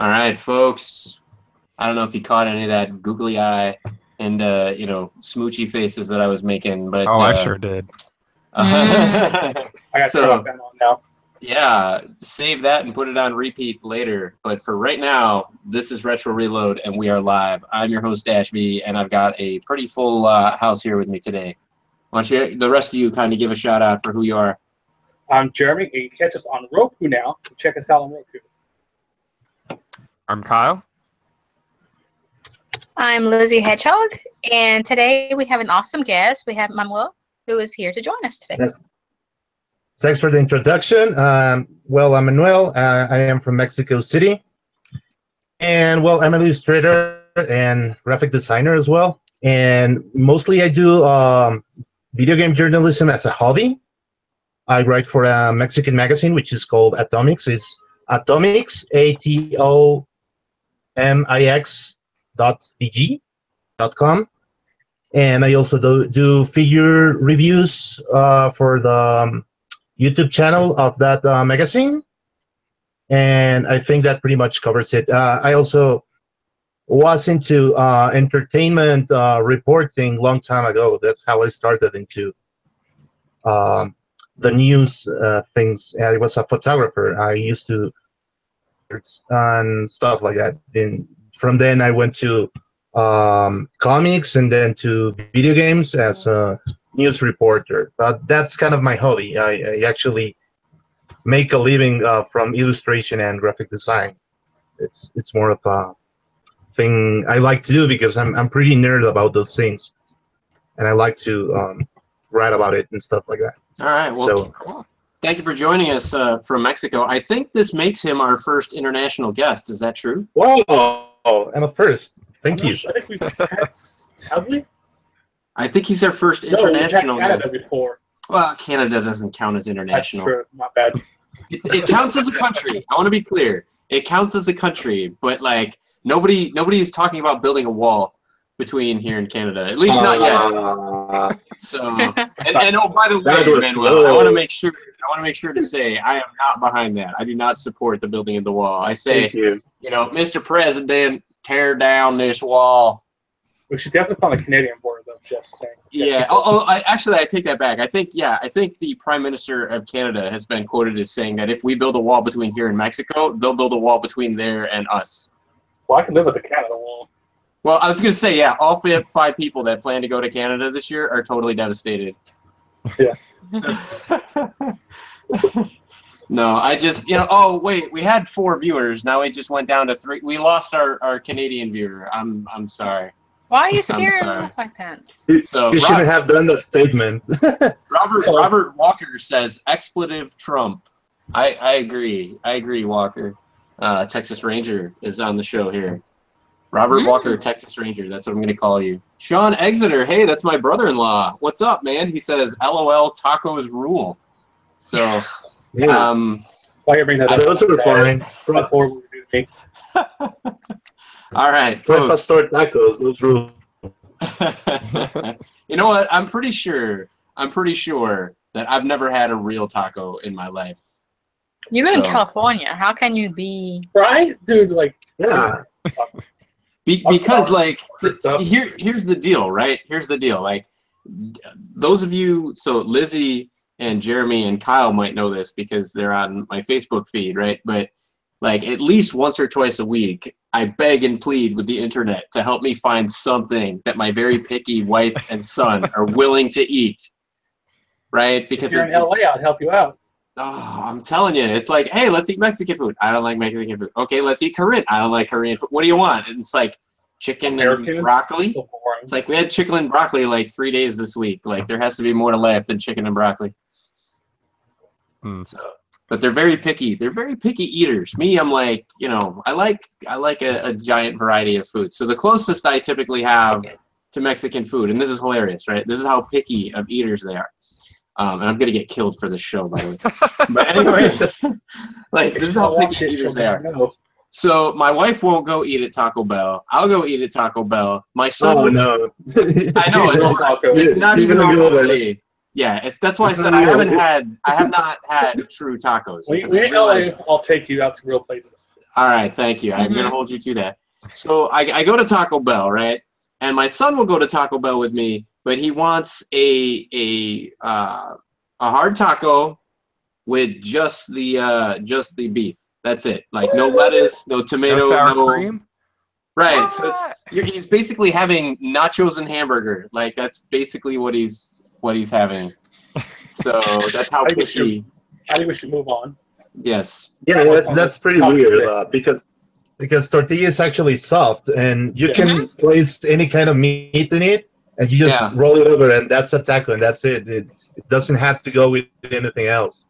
All right, folks. I don't know if you caught any of that googly eye and smoochy faces that I was making, but I sure did. I got to turn off that on now. Yeah, save that and put it on repeat later. But for right now, this is Retro Reload, and we are live. I'm your host, Dashby, and I've got a pretty full house here with me today. Why don't you, the rest of you, kind of give a shout out for who you are? I'm Jeremy, and you can catch us on Roku now, so check us out on Roku. I'm Kyle. I'm Lizzie Hedgehog, and today we have an awesome guest. We have Manuel, who is here to join us today. Thanks for the introduction. Well, I'm Manuel. I am from Mexico City. And, well, I'm an illustrator and graphic designer as well. And mostly I do video game journalism as a hobby. I write for a Mexican magazine, which is called Atomics. It's Atomics, atomix.bg.com. And I also do figure reviews for the YouTube channel of that magazine. And I think that pretty much covers it. I also was into entertainment reporting long time ago. That's how I started into the news things. I was a photographer. I used to and stuff like that. And from then I went to comics and then to video games as a news reporter. That's kind of my hobby. I actually make a living from illustration and graphic design. It's more of a thing I like to do because I'm pretty nerd about those things, and I like to write about it and stuff like that. All right. Well, cool. Thank you for joining us from Mexico. I think this makes him our first international guest. Is that true? Whoa! I'm a first. Thank you. I think we've had, have we? I think he's our first international we've had guest. Canada before. Well, Canada doesn't count as international. That's true. Not bad. It counts as a country. I want to be clear. It counts as a country, but like nobody is talking about building a wall between here and Canada. At least not yet. So, and oh, by the way, Manuel, I want to make sure to say I am not behind that. I do not support the building of the wall. I say, Mr. President, tear down this wall. We should definitely put on the Canadian border, though. Just saying. Yeah. I take that back. I think the Prime Minister of Canada has been quoted as saying that if we build a wall between here and Mexico, they'll build a wall between there and us. Well, I can live with the Canada wall. Well, I was going to say, yeah, all 5 people that plan to go to Canada this year are totally devastated. Yeah. No, I just, oh, wait, we had 4 viewers. Now it just went down to 3. We lost our Canadian viewer. I'm sorry. Why are you scared like that? So, you shouldn't have done that statement. Robert Walker says, expletive Trump. I agree. I agree, Walker. Texas Ranger is on the show here. Robert Walker, Texas Ranger. That's what I'm going to call you. Sean Exeter. Hey, that's my brother-in-law. What's up, man? He says, LOL, tacos rule. So, yeah. Why you bring that up? Those are fine. That's horrible to do. All right, folks. Pastor tacos, those rule. You know what? I'm pretty sure that I've never had a real taco in my life. You live in California. How can you be... Right? Dude, like... Yeah. Because, like, here's the deal, right? Here's the deal. Like, those of you... So, Lizzie and Jeremy and Kyle might know this because they're on my Facebook feed, right? But, like, at least once or twice a week, I beg and plead with the internet to help me find something that my very picky wife and son are willing to eat, right? Because if you're in LA, I'd help you out. Oh, I'm telling you, it's like, hey, let's eat Mexican food. I don't like Mexican food. Okay, let's eat Korean. I don't like Korean food. What do you want? And it's like chicken and broccoli. So it's like we had chicken and broccoli like 3 days this week. Like there has to be more to life than chicken and broccoli. So, but they're very picky. They're very picky eaters. Me, I'm like, I like a giant variety of food. So the closest I typically have to Mexican food, and this is hilarious, right? This is how picky of eaters they are. And I'm gonna get killed for this show, by the way. But anyway, like this is how picky eaters they are. So my wife won't go eat at Taco Bell. I'll go eat at Taco Bell. My son. Oh no! I know it's not even on me. Yeah, that's why I said I have not had true tacos. When because I you're in LA, realized- I'll take you out to real places. All right, thank you. I'm gonna hold you to that. So I go to Taco Bell, right? And my son will go to Taco Bell with me, but he wants a hard taco with just the beef. That's it. Like no lettuce, no tomato, No sour no cream? Right. So he's basically having nachos and hamburger. Like that's basically what he's having. So that's how pushy. I think we should move on. Yes. Yeah, that's pretty weird because tortilla is actually soft, and you can place any kind of meat in it, and you just roll it over, and that's a taco, and that's it. It doesn't have to go with anything else.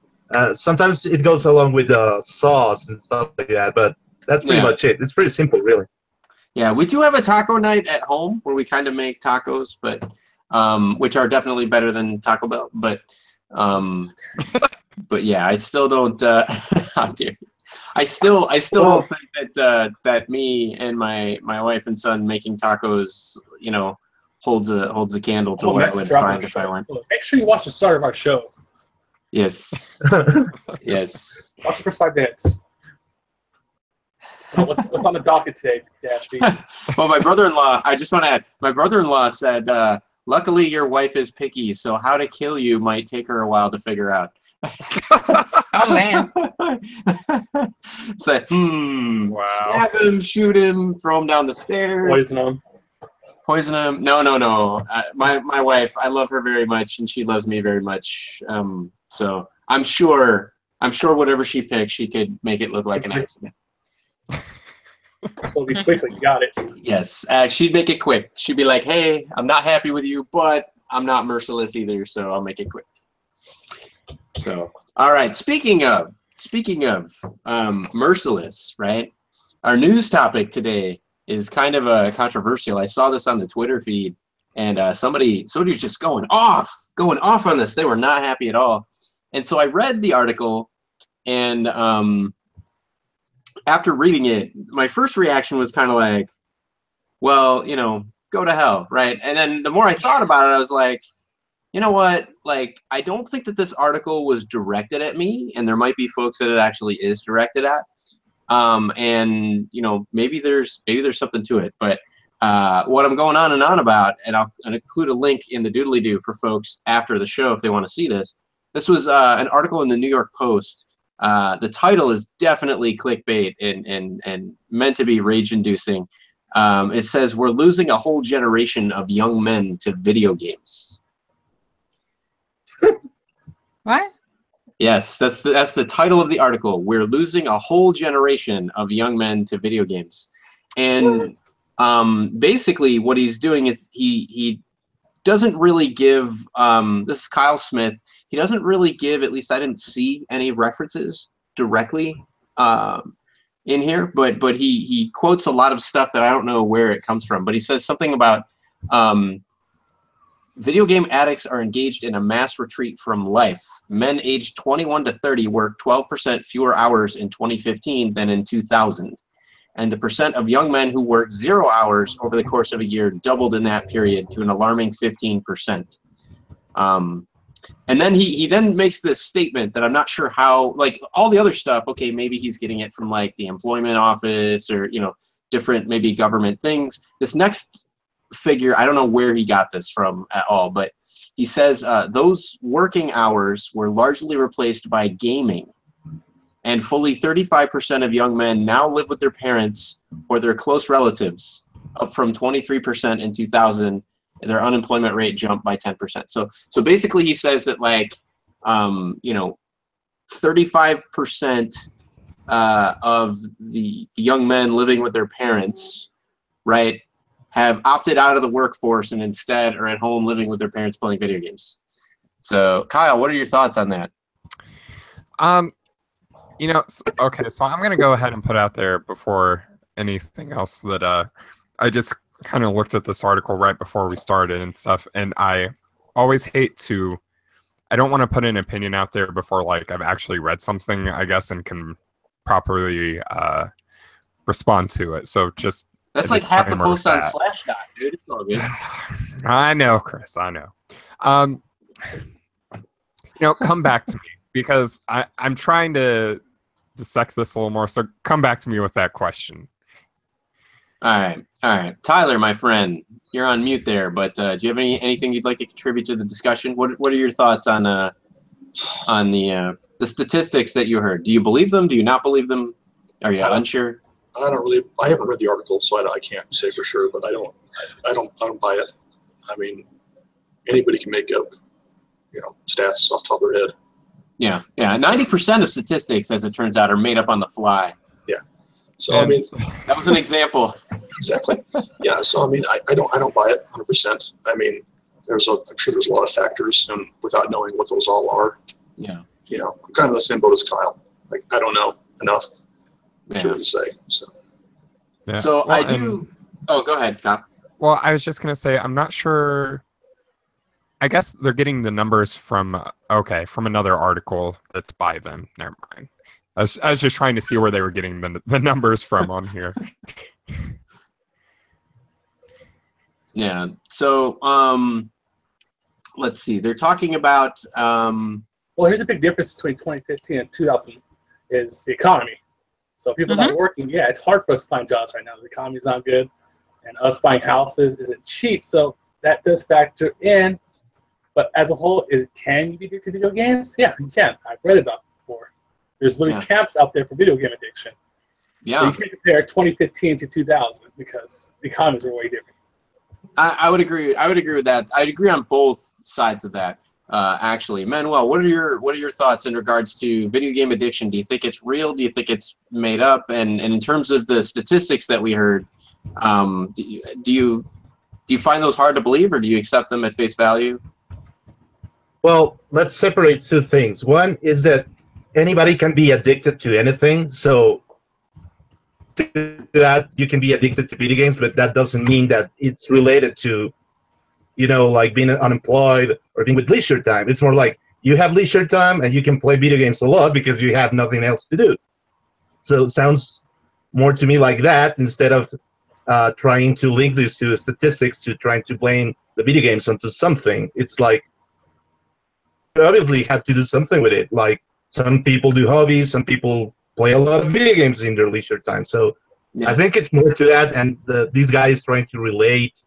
Sometimes it goes along with sauce and stuff like that, but that's pretty much it. It's pretty simple, really. Yeah, we do have a taco night at home where we kind of make tacos, but which are definitely better than Taco Bell. But yeah, I still don't. How dare you? I still don't think that me and my wife and son making tacos, holds a candle to what I would find if I went. Make sure you watch the start of our show. Yes. Yes. Watch the first 5 minutes. So what's on the docket today, Dashby? Well, my brother-in-law, I just want to add, my brother-in-law said, luckily your wife is picky, so how to kill you might take her a while to figure out. Oh, man. It's like, Wow. stab him, shoot him, throw him down the stairs. Poison him. Poison him. No. My wife, I love her very much, and she loves me very much. So I'm sure whatever she picks, she could make it look like an accident. So be quickly, you got it. Yes, she'd make it quick. She'd be like, "Hey, I'm not happy with you, but I'm not merciless either, so I'll make it quick." So, all right. Speaking of merciless, right? Our news topic today is kind of controversial. I saw this on the Twitter feed, and somebody was just going off on this. They were not happy at all, and so I read the article, and after reading it, my first reaction was kind of like, well, go to hell, right? And then the more I thought about it, I was like, you know what? Like, I don't think that this article was directed at me, and there might be folks that it actually is directed at. And maybe there's something to it. But what I'm going on and on about, and I'll include a link in the doodly-doo for folks after the show if they want to see this. This was an article in the New York Post. The title is definitely clickbait and meant to be rage-inducing. It says, "We're losing a whole generation of young men to video games." What? Yes, that's the title of the article. We're losing a whole generation of young men to video games. And basically what he's doing is he doesn't really give, this is Kyle Smith, he doesn't really give, at least I didn't see any references directly in here, but he quotes a lot of stuff that I don't know where it comes from. But he says something about video game addicts are engaged in a mass retreat from life. Men aged 21 to 30 work 12% fewer hours in 2015 than in 2000. And the percent of young men who work 0 hours over the course of a year doubled in that period to an alarming 15%. And then he then makes this statement that I'm not sure how, like all the other stuff, okay, maybe he's getting it from like the employment office or, different maybe government things. This next figure, I don't know where he got this from at all, but he says those working hours were largely replaced by gaming, and fully 35% of young men now live with their parents or their close relatives, up from 23% in 2000. Their unemployment rate jumped by 10%. So basically he says that 35% of the young men living with their parents, right, have opted out of the workforce and instead are at home living with their parents playing video games. So, Kyle, what are your thoughts on that? Okay, so I'm going to go ahead and put out there before anything else that I just kind of looked at this article right before we started and stuff, and I always hate to, I don't want to put an opinion out there before like I've actually read something, I guess, and can properly respond to it. So just that's like half the post on Slashdot, dude. It's all good. I know, Chris. I know. come back to me because I'm trying to dissect this a little more. So come back to me with that question. All right. Tyler, my friend, you're on mute there, but do you have anything you'd like to contribute to the discussion? What are your thoughts on the statistics that you heard? Do you believe them? Do you not believe them? Are you unsure? I haven't read the article, so I can't say for sure, but I don't buy it. I mean, anybody can make up, stats off the top of their head. Yeah. 90% of statistics, as it turns out, are made up on the fly. Yeah. So I mean, that was an example. Exactly. Yeah. So I mean, I don't buy it 100%. I mean, I'm sure there's a lot of factors, and without knowing what those all are, yeah. I'm kind of in the same boat as Kyle. Like, I don't know enough to really say. So. Yeah. So well, I do. Oh, go ahead, Cop. Well, I was just gonna say I'm not sure. I guess they're getting the numbers from another article that's by them. Never mind. I was just trying to see where they were getting the numbers from on here. Yeah. So let's see. They're talking about. Well, here's a big difference between 2015 and 2000 is the economy. So people not working, yeah, it's hard for us to find jobs right now. The economy's not good, and us buying houses isn't cheap. So that does factor in. But as a whole, can you be addicted to video games? Yeah, you can. I've read about it before. There's literally camps out there for video game addiction. Yeah. But you can't compare 2015 to 2000 because the economies are way different. I would agree. I would agree with that. I'd agree on both sides of that. Actually, Manuel, what are your thoughts in regards to video game addiction? Do you think it's real? Do you think it's made up? And in terms of the statistics that we heard, do you find those hard to believe, or do you accept them at face value? Well, let's separate two things. One is that anybody can be addicted to anything. So to that, you can be addicted to video games, but that doesn't mean that it's related to, like being unemployed or being with leisure time. It's more like you have leisure time and you can play video games a lot because you have nothing else to do. So it sounds more to me like that instead of trying to link these two statistics to trying to blame the video games onto something. It's like, you obviously have to do something with it. Like some people do hobbies, some people play a lot of video games in their leisure time. So I think it's more to that, and these guys trying to relate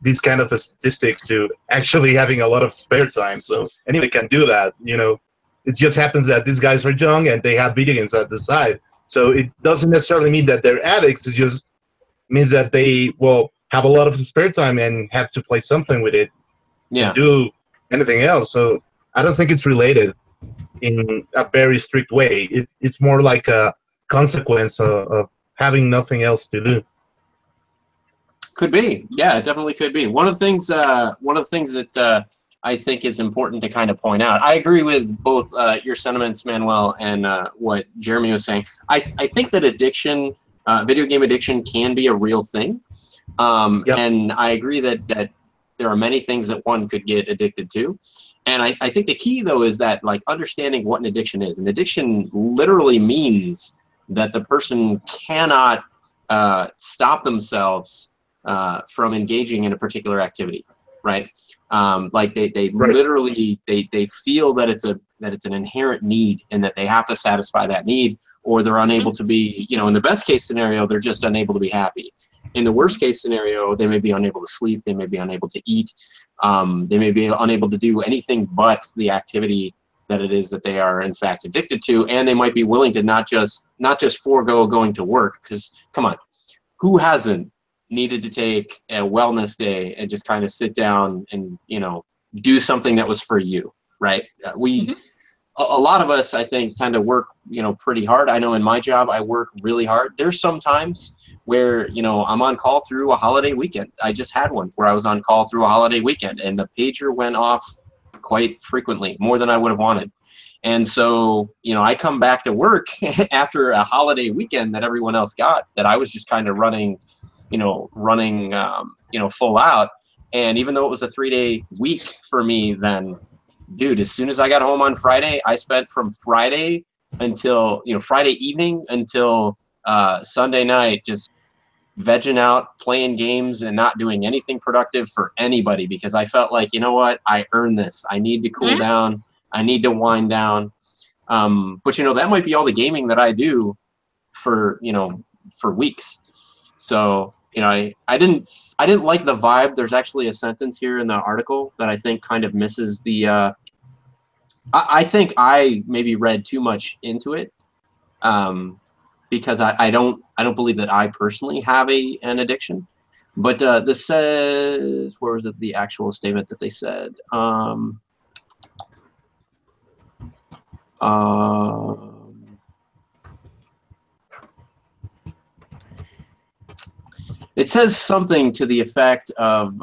these kind of statistics to actually having a lot of spare time. So anybody can do that. It just happens that these guys are young and they have video games at the side. So it doesn't necessarily mean that they're addicts. It just means that they will have a lot of spare time and have to play something with it. Yeah. To do anything else. So I don't think it's related in a very strict way. It's more like a consequence of having nothing else to do. Could be. Yeah, it definitely could be. One of the things that I think is important to kind of point out. I agree with both your sentiments, Manuel, and what Jeremy was saying. I think that addiction, video game addiction, can be a real thing. And I agree that there are many things that one could get addicted to. And I think the key, though, is that, like, understanding what an addiction is. An addiction literally means that the person cannot stop themselves from engaging in a particular activity, right? Like they literally they feel that it's an inherent need and that they have to satisfy that need, or they're unable to be, in the best case scenario, they're just unable to be happy. In the worst case scenario, they may be unable to sleep, they may be unable to eat, they may be unable to do anything but the activity that it is that they are in fact addicted to, and they might be willing to not just forego going to work, because come on, who hasn't needed to take a wellness day and just kind of sit down and do something that was for you, right? A lot of us, I think, tend to work pretty hard. I know in my job I work really hard. There's some times where I'm on call through a holiday weekend. I just had one where I was on call through a holiday weekend, and the pager went off quite frequently, more than I would have wanted. And so I come back to work after a holiday weekend that everyone else got, that I was just kind of running full out. And even though it was a 3-day week for me, then, dude, as soon as I got home on Friday, I spent from Friday until Friday evening until Sunday night just vegging out, playing games, and not doing anything productive for anybody because I felt like, you know what, I earned this. I need to cool down. I need to wind down. But you know, that might be all the gaming that I do for, you know, for weeks. So, you know, I didn't like the vibe. There's actually a sentence here in the article that I think kind of misses the I think I maybe read too much into it. Because I don't believe that I personally have an addiction. But this says, where was it, the actual statement that they said? It says something to the effect of,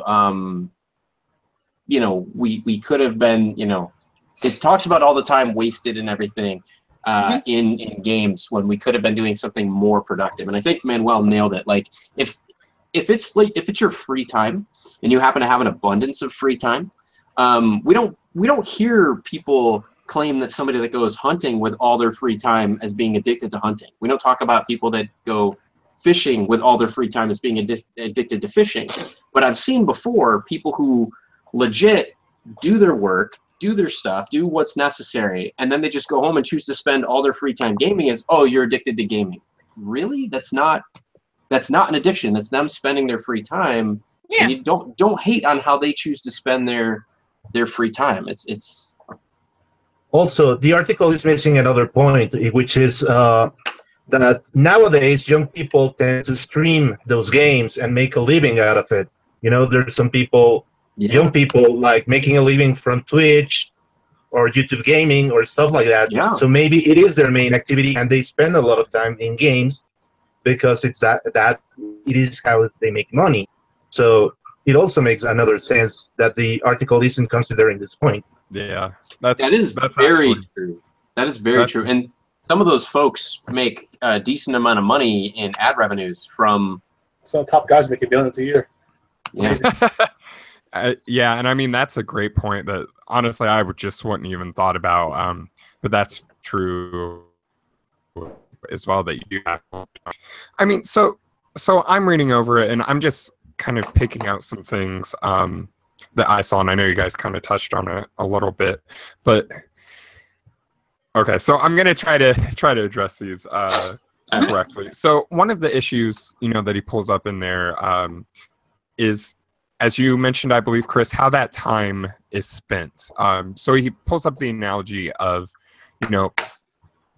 you know, we could have been, you know, it talks about all the time wasted and everything in games when we could have been doing something more productive. And I think Manuel nailed it. Like if it's your free time and you happen to have an abundance of free time, we don't hear people claim that somebody that goes hunting with all their free time as being addicted to hunting. We don't talk about people that go fishing with all their free time as being addicted to fishing. But I've seen before people who legit do their work, do their stuff, do what's necessary, and then they just go home and choose to spend all their free time gaming as, oh, you're addicted to gaming. Really? That's not an addiction. That's them spending their free time. Yeah. And you don't hate on how they choose to spend their free time. It's Also, the article is missing another point, which is that nowadays young people tend to stream those games and make a living out of it. You know, there's some people, young people, like making a living from Twitch or YouTube gaming or stuff like that. Yeah. So maybe it is their main activity, and they spend a lot of time in games because it's that it is how they make money. So it also makes another sense that the article isn't considering this point. Yeah, that's very true. That is very true. And some of those folks make a decent amount of money in ad revenues from. Some top guys making billions a year. Yeah. Yeah, and I mean that's a great point that honestly I just wouldn't even thought about. But that's true as well that you do have. I mean, so I'm reading over it and I'm just kind of picking out some things that I saw, and I know you guys kind of touched on it a little bit, but okay, so I'm gonna try to address these correctly. So one of the issues, you know, that he pulls up in there is, as you mentioned, I believe, Chris, how that time is spent. So he pulls up the analogy of, you know,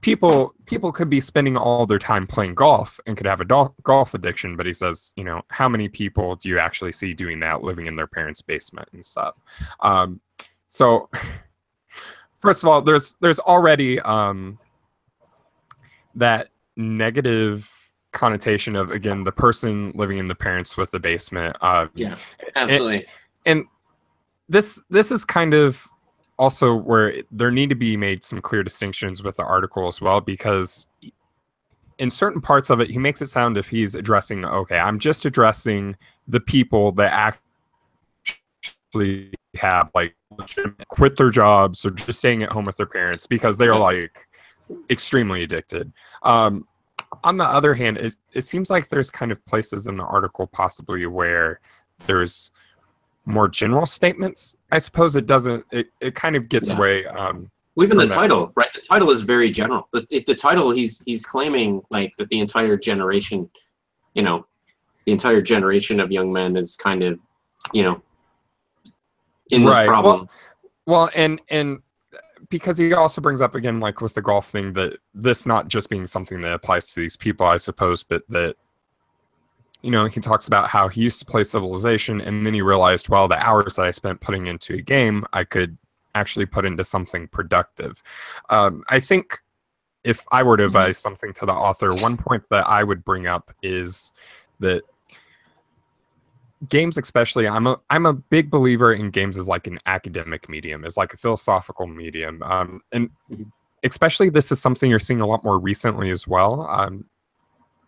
people could be spending all their time playing golf and could have a golf addiction, but he says, you know, how many people do you actually see doing that, living in their parents' basement and stuff? So first of all, there's already that negative connotation of, again, the person living in the parents with the basement. Yeah, absolutely. And this is kind of also where there need to be made some clear distinctions with the article as well, because in certain parts of it, he makes it sound if he's addressing, okay, I'm just addressing the people that actually have like quit their jobs or just staying at home with their parents because they are like extremely addicted. On the other hand, it seems like there's kind of places in the article possibly where there's more general statements. I suppose it doesn't, it kind of gets away. Even the title, right? The title is very general. The title, he's claiming like that the entire generation, you know, the entire generation of young men is kind of, you know, in this problem. Well, and because he also brings up again, like with the golf thing, that this not just being something that applies to these people, I suppose, but that, you know, he talks about how he used to play Civilization and then he realized, well, the hours that I spent putting into a game, I could actually put into something productive. I think if I were to advise something to the author, one point that I would bring up is that games, especially, I'm a big believer in games as like an academic medium, as like a philosophical medium. And especially this is something you're seeing a lot more recently as well.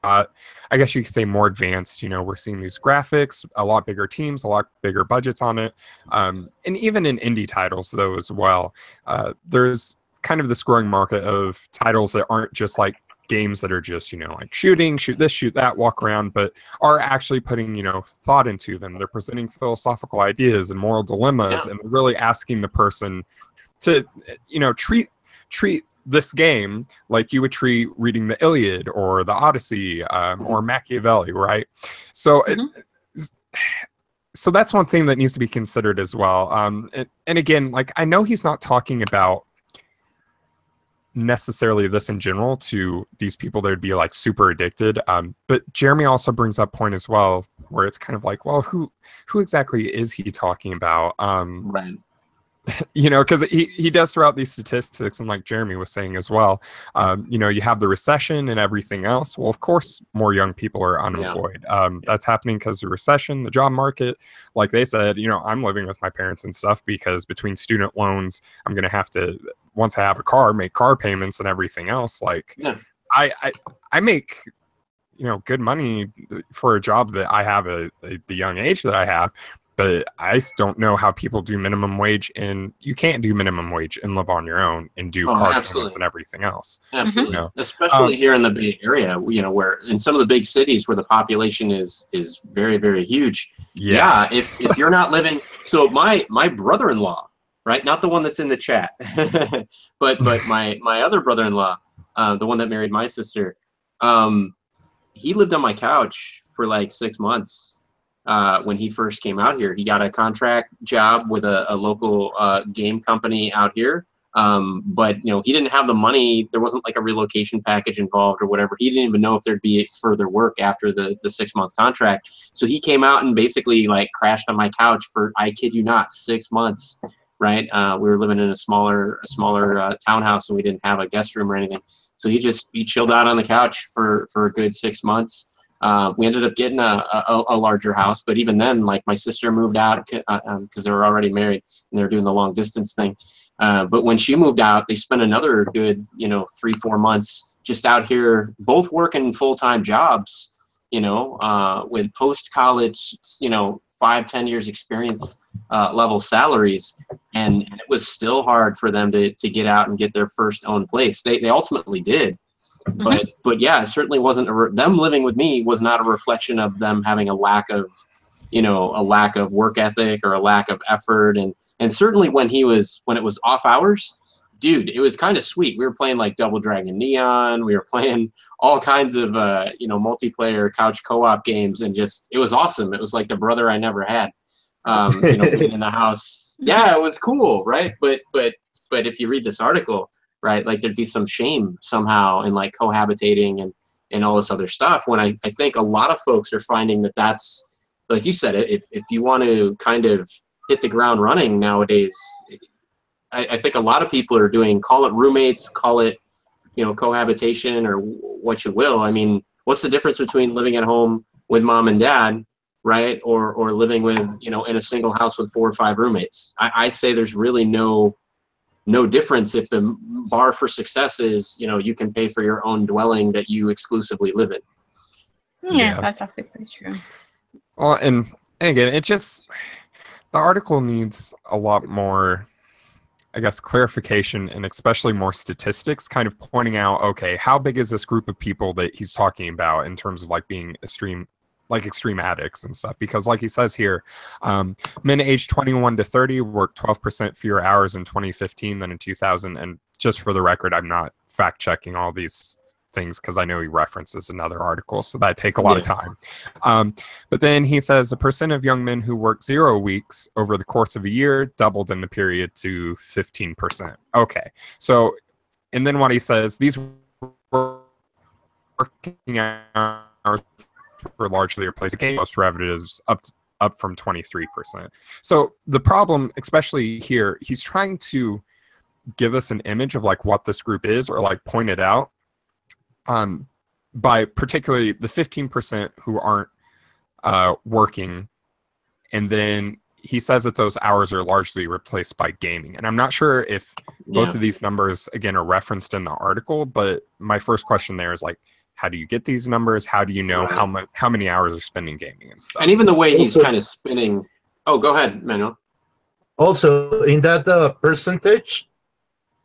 I guess you could say more advanced. You know, we're seeing these graphics, a lot bigger teams, a lot bigger budgets on it. And even in indie titles, though, as well, there's kind of this growing market of titles that aren't just like games that are just, you know, like shooting, shoot this, shoot that, walk around, but are actually putting, you know, thought into them. They're presenting philosophical ideas and moral dilemmas, and really asking the person to, you know, treat this game like you would treat reading the Iliad or the Odyssey, or Machiavelli, right? So so that's one thing that needs to be considered as well. And again, like, I know he's not talking about necessarily this in general to these people that would be like super addicted, but Jeremy also brings up point as well where it's kind of like, well, who exactly is he talking about? Right. You know, because he does throw out these statistics, and like Jeremy was saying as well, you know, you have the recession and everything else. Well, of course, more young people are unemployed. That's happening because of the recession, the job market. Like they said, you know, I'm living with my parents and stuff because between student loans, I'm going to have to, once I have a car, make car payments and everything else. Like, I make, you know, good money for a job that I have the young age that I have. But I don't know how people do minimum wage, and you can't do minimum wage and live on your own and do car payments and everything else. Absolutely. You know? Especially here in the Bay Area, you know, where in some of the big cities where the population is very, very huge. Yeah. If you're not living, so my brother-in-law, right? Not the one that's in the chat, but my other brother-in-law, the one that married my sister, he lived on my couch for like 6 months. When he first came out here, he got a contract job with a local game company out here. But, you know, he didn't have the money. There wasn't like a relocation package involved or whatever. He didn't even know if there'd be further work after the 6-month contract. So he came out and basically like crashed on my couch for, I kid you not, 6 months. Right. We were living in a smaller townhouse, and we didn't have a guest room or anything. So he chilled out on the couch for a good 6 months. We ended up getting a larger house, but even then, like, my sister moved out because they were already married and they were doing the long distance thing. But when she moved out, they spent another good, you know, 3-4 months just out here, both working full-time jobs, you know, with post-college, you know, 5-10 years experience level salaries, and it was still hard for them to get out and get their first own place. They ultimately did. But yeah, it certainly wasn't them living with me was not a reflection of them having a lack of, you know, a lack of work ethic or a lack of effort. And certainly when it was off hours, dude, it was kind of sweet. We were playing like Double Dragon Neon. We were playing all kinds of, you know, multiplayer couch co-op games, and just, it was awesome. It was like the brother I never had, you know, being in the house. Yeah, it was cool. Right. But if you read this article, right, like, there'd be some shame somehow in like cohabitating and all this other stuff, when I think a lot of folks are finding that that's, like you said, if you want to kind of hit the ground running nowadays, I think a lot of people are doing, call it roommates, call it, you know, cohabitation, or what you will. I mean, what's the difference between living at home with mom and dad, right, or living with, you know, in a single house with 4 or 5 roommates? I say there's really no difference if the bar for success is, you know, you can pay for your own dwelling that you exclusively live in. Yeah, that's actually pretty true. Well, and again, it just, the article needs a lot more, I guess, clarification, and especially more statistics, kind of pointing out, okay, how big is this group of people that he's talking about in terms of like being extreme addicts and stuff? Because like he says here, men aged 21 to 30 worked 12% fewer hours in 2015 than in 2000. And just for the record, I'm not fact checking all these things because I know he references another article, so that take a lot of time. But then he says the percent of young men who work 0 weeks over the course of a year doubled in the period to 15%. Okay, so, and then what he says, these working hours were largely replaced game most revenues up from 23%. So the problem, especially here, he's trying to give us an image of like what this group is, or like point it out, by particularly the 15% who aren't working, and then he says that those hours are largely replaced by gaming. And I'm not sure if both of these numbers again are referenced in the article, but my first question there is like, how do you get these numbers? How do you know how many hours are spending gaming and stuff? And even the way he's kind of spinning. Oh, go ahead, Manuel. Also, in that percentage,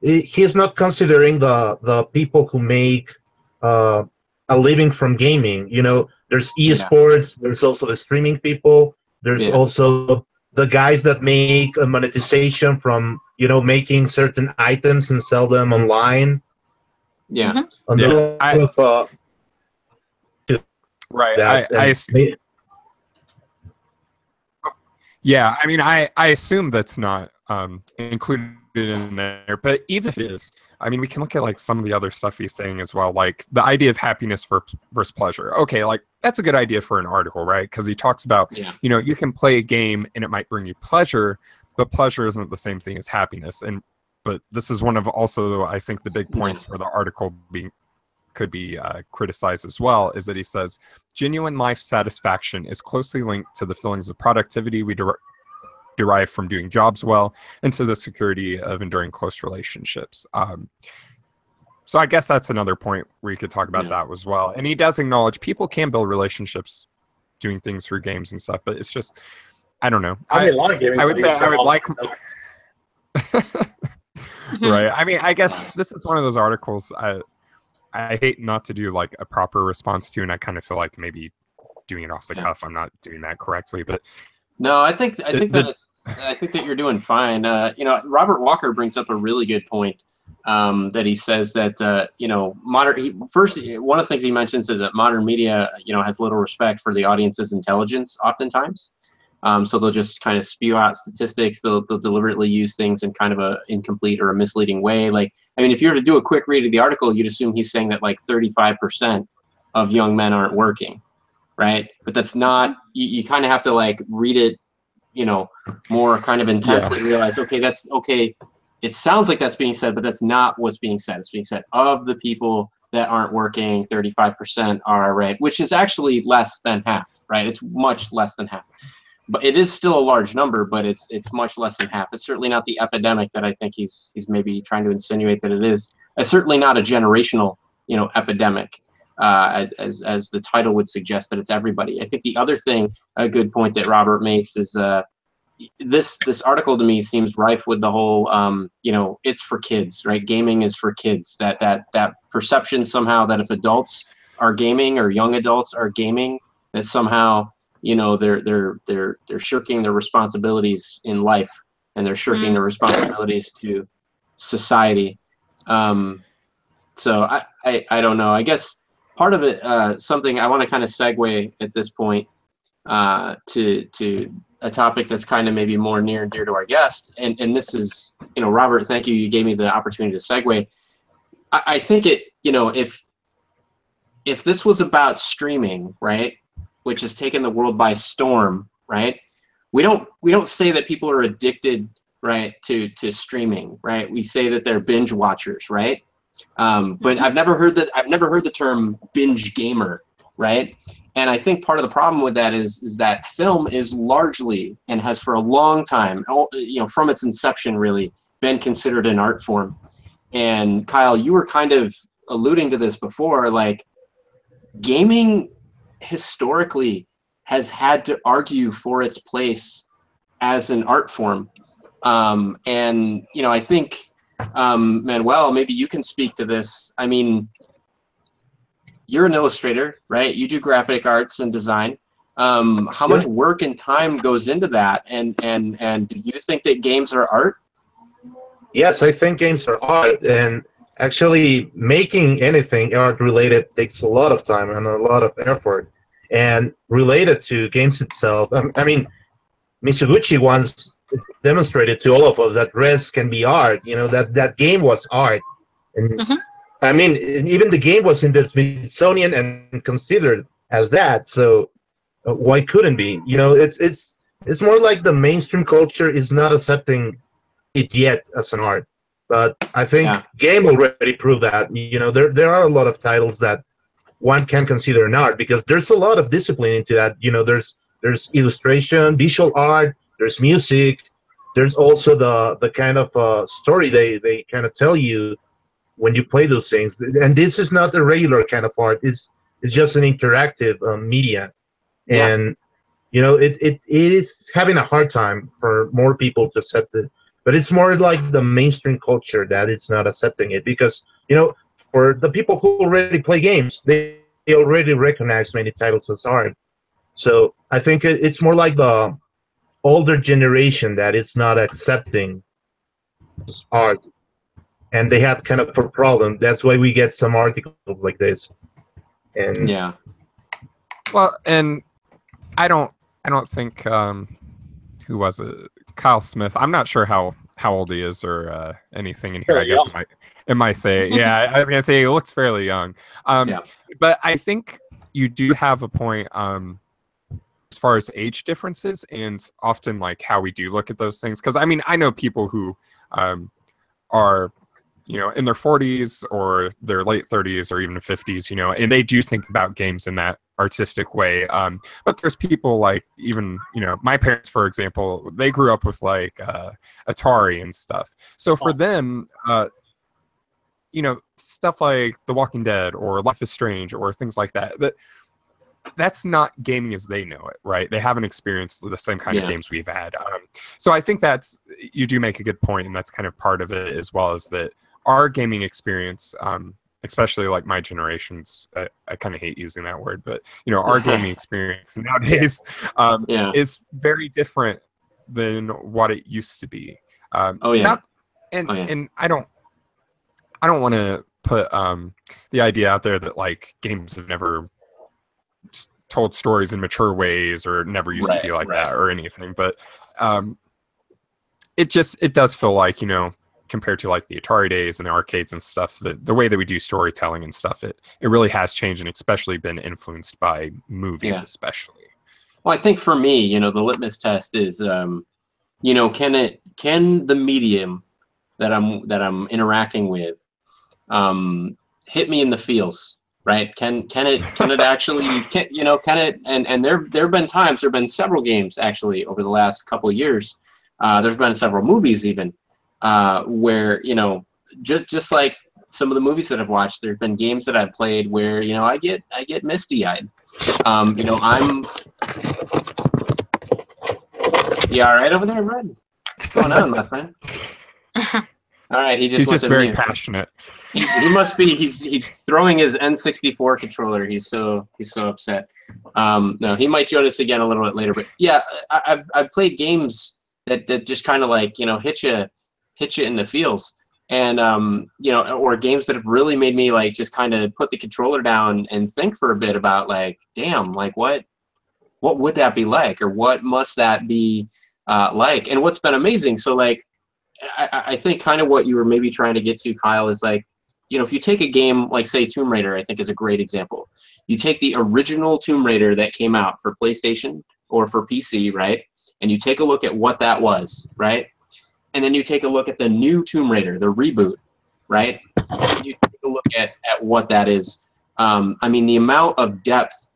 he's not considering the people who make a living from gaming. You know, there's esports, there's also the streaming people, there's also the guys that make a monetization from, you know, making certain items and sell them online. Yeah. Right. Yeah, I mean, I assume that's not included in there, but even if it is, I mean, we can look at like some of the other stuff he's saying as well, like the idea of happiness versus pleasure. Okay, like that's a good idea for an article, right? Because he talks about, you know, you can play a game and it might bring you pleasure, but pleasure isn't the same thing as happiness. But this is one of also, I think, the big points where the article could be criticized as well, is that he says genuine life satisfaction is closely linked to the feelings of productivity we derive from doing jobs well, and to the security of enduring close relationships. So I guess that's another point where you could talk about that as well. And he does acknowledge people can build relationships doing things through games and stuff, but it's just, I don't know. I mean, a lot of gaming. I would say I would like. Right. I mean, I guess this is one of those articles I hate not to do like a proper response to, and I kind of feel like maybe doing it off the cuff, I'm not doing that correctly. But no, I think that you're doing fine. You know, Robert Walker brings up a really good point, that he says that you know, one of the things he mentions is that modern media, you know, has little respect for the audience's intelligence oftentimes. So they'll just kind of spew out statistics. They'll deliberately use things in kind of a incomplete or a misleading way. Like, I mean, if you were to do a quick read of the article, you'd assume he's saying that like 35% of young men aren't working, right? But that's not. You kind of have to like read it, you know, more kind of intensely. Realize, okay, that's okay. It sounds like that's being said, but that's not what's being said. It's being said of the people that aren't working, 35% are, right, which is actually less than half, right? It's much less than half. But it is still a large number, but it's much less than half. It's certainly not the epidemic that I think he's maybe trying to insinuate that it is. It's certainly not a generational, you know, epidemic, as the title would suggest that it's everybody. I think the other thing, a good point that Robert makes is this article to me seems rife with the whole, you know, it's for kids, right? Gaming is for kids. That perception somehow that if adults are gaming or young adults are gaming, that somehow, you know, they're shirking their responsibilities in life, and they're shirking their responsibilities to society. So I don't know. I guess part of it, something I want to kind of segue at this point to a topic that's kind of maybe more near and dear to our guest, and this is, you know, Robert, thank you. You gave me the opportunity to segue. I think it, you know, if this was about streaming, right, which has taken the world by storm, right? We don't say that people are addicted, right, to streaming, right? We say that they're binge watchers, right? But I've never heard the term binge gamer, right? And I think part of the problem with that is that film is largely, and has for a long time, you know, from its inception really, been considered an art form. And Kyle, you were kind of alluding to this before, like gaming historically has had to argue for its place as an art form. And, you know, I think, Manuel, maybe you can speak to this. I mean, you're an illustrator, right? You do graphic arts and design. How much work and time goes into that? And do you think that games are art? Yes, I think games are art, and actually making anything art related takes a lot of time and a lot of effort. And related to games itself, I mean, Mizoguchi once demonstrated to all of us that Res can be art. You know, that game was art. And I mean, even the game was in the Smithsonian and considered as that. So why couldn't be? You know, it's more like the mainstream culture is not accepting it yet as an art. But I think game already proved that. You know, there are a lot of titles that one can consider an art, because there's a lot of discipline into that. You know, there's illustration, visual art, there's music, there's also the kind of story they kind of tell you when you play those things. And this is not a regular kind of art. It's just an interactive media. And you know, it is having a hard time for more people to accept it. But it's more like the mainstream culture that it's not accepting it, because, you know, for the people who already play games, they already recognize many titles as art. So I think it's more like the older generation that is not accepting art, and they have kind of a problem. That's why we get some articles like this. And Yeah. Well, and I don't think who was it? Kyle Smith. I'm not sure how old he is or anything in here. Fairly I guess young. it might say. Yeah, I was gonna say he looks fairly young. Yeah. But I think you do have a point as far as age differences and often like how we do look at those things. Because I mean, I know people who are in their 40s or their late 30s or even 50s, and they do think about games in that artistic way. But there's people like even, my parents, for example, they grew up with like Atari and stuff. So for them, stuff like The Walking Dead or Life is Strange or things like that's not gaming as they know it, right? They haven't experienced the same kind of games we've had. So I think you do make a good point, and that's kind of part of it, as well as that our gaming experience, especially like my generation's, I kind of hate using that word, but our gaming experience nowadays is very different than what it used to be. And I don't want to put the idea out there that like games have never told stories in mature ways or never used to be like that or anything, but it does feel like compared to like the Atari days and the arcades and stuff, the way that we do storytelling and stuff, it really has changed, and especially been influenced by movies especially. Well, I think for me, the litmus test is can the medium that I'm interacting with hit me in the feels, right? Can it actually and there have been times, there have been several games actually over the last couple of years, there's been several movies even where just like some of the movies that I've watched, there's been games that I've played where I get misty-eyed. I'm you all right over there, Red? What's going on, my friend? All right, he's just very passionate. He must be. He's throwing his N64 controller. He's so upset. No, he might join us again a little bit later. But yeah, I've played games that just kind of like hit you in the feels, and or games that have really made me like just kind of put the controller down and think for a bit about like, damn, like what would that be like, or what must that be like? And what's been amazing. So like, I think kind of what you were maybe trying to get to, Kyle, is like, if you take a game like, say, Tomb Raider, I think is a great example. You take the original Tomb Raider that came out for PlayStation or for PC, right? And you take a look at what that was, right? And then you take a look at the new Tomb Raider, the reboot, right? And you take a look at what that is. I mean, the amount of depth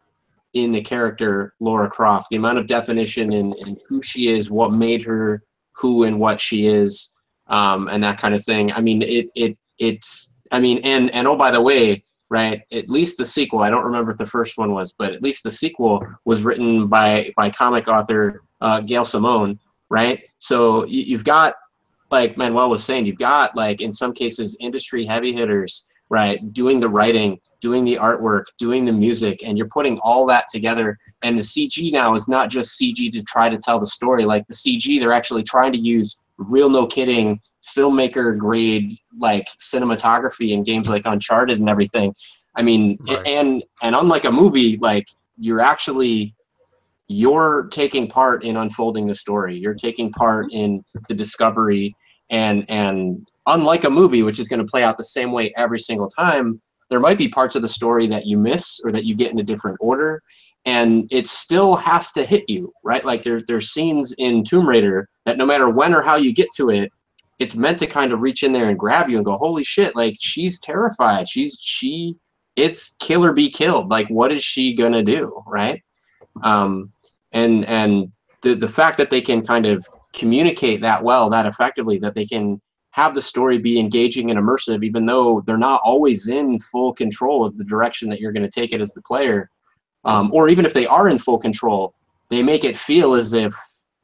in the character Lara Croft, the amount of definition in who she is, what made her who and what she is, and that kind of thing. I mean, it's and oh, by the way, right, at least the sequel, I don't remember if the first one was, but at least the sequel was written by comic author Gail Simone, right? So you've got, like Manuel was saying, you've got like in some cases industry heavy hitters, right, doing the writing, doing the artwork, doing the music, and you're putting all that together. And the CG now is not just CG to try to tell the story. Like the CG, they're actually trying to use real, no kidding, filmmaker grade like cinematography in games like Uncharted and everything. I mean, and unlike a movie, like you're taking part in unfolding the story. You're taking part in the discovery, and unlike a movie, which is going to play out the same way every single time, there might be parts of the story that you miss or that you get in a different order, and it still has to hit you, right? Like there's scenes in Tomb Raider that no matter when or how you get to it, it's meant to kind of reach in there and grab you and go, holy shit, like she's terrified. It's kill or be killed. Like, what is she gonna do, right? And the fact that they can kind of communicate that well, that effectively, that they can have the story be engaging and immersive, even though they're not always in full control of the direction that you're going to take it as the player. Or even if they are in full control, they make it feel as if,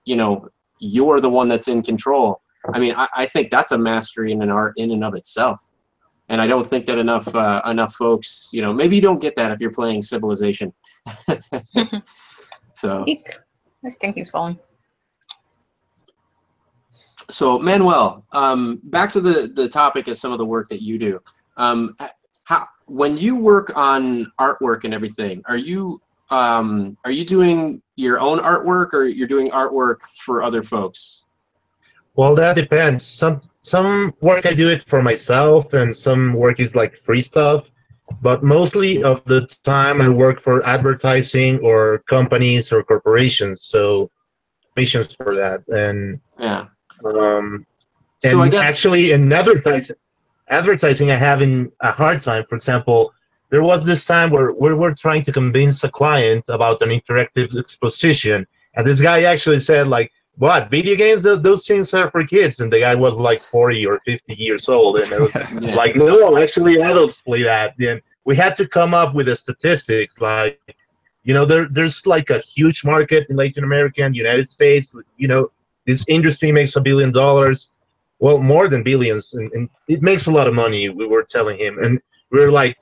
you're the one that's in control. I mean, I think that's a mastery in an art in and of itself. And I don't think that enough folks, you know, maybe you don't get that if you're playing Civilization. So This thing keeps falling. So Manuel, back to the topic of some of the work that you do. When you work on artwork and everything, are you doing your own artwork, or you're doing artwork for other folks? Well, that depends. Some work I do it for myself, and some work is like free stuff. But mostly of the time I work for advertising or companies or corporations, so missions for that. And Yeah. And I guess, actually in advertising I having a hard time. For example, there was this time where we were trying to convince a client about an interactive exposition, and this guy actually said, like, what, video games, those things are for kids? And the guy was like 40 or 50 years old, and it was yeah. like, no, actually adults play that. And we had to come up with the statistics, like, you know, there's like a huge market in Latin America and United States. You know, this industry makes $1 billion, well, more than billions, and it makes a lot of money, we were telling him. And we were like,